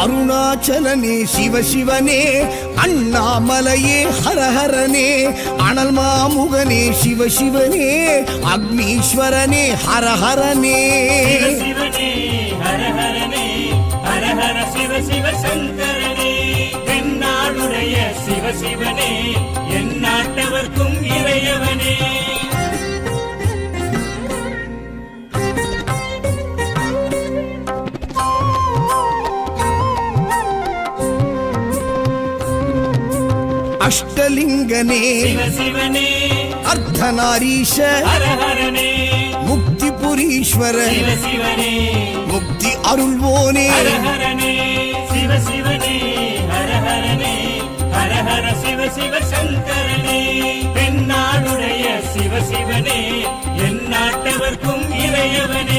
அருணாச்சலனே சிவசிவனே, அண்ணாமலையே ஹரஹரனே, அனல் மாமுகனே சிவசிவனே, அக்னீஸ்வரனே ஹரஹரனே. சிவசிவனே ஹரஹரனே, ஹரஹர சிவ சிவ சங்கரனே, எந்நாடுடைய சிவசிவனே, எந்நாட்டவர்க்கும் இறையவனே. அஷ்டலிங்கனே சிவசிவனே, அர்த்தநாரீஷ ஹரஹரனே, முக்திபுரீஸ்வர சிவசிவனே, முக்தி அருள்வோனே. ஹரஹரனே சிவசிவனே, ஹரஹரனே, ஹரஹர சிவ சிவ சங்கரனே, எந்நாடுடைய சிவசிவனே, எந்நாட்டவர்க்கும் இறையவனே.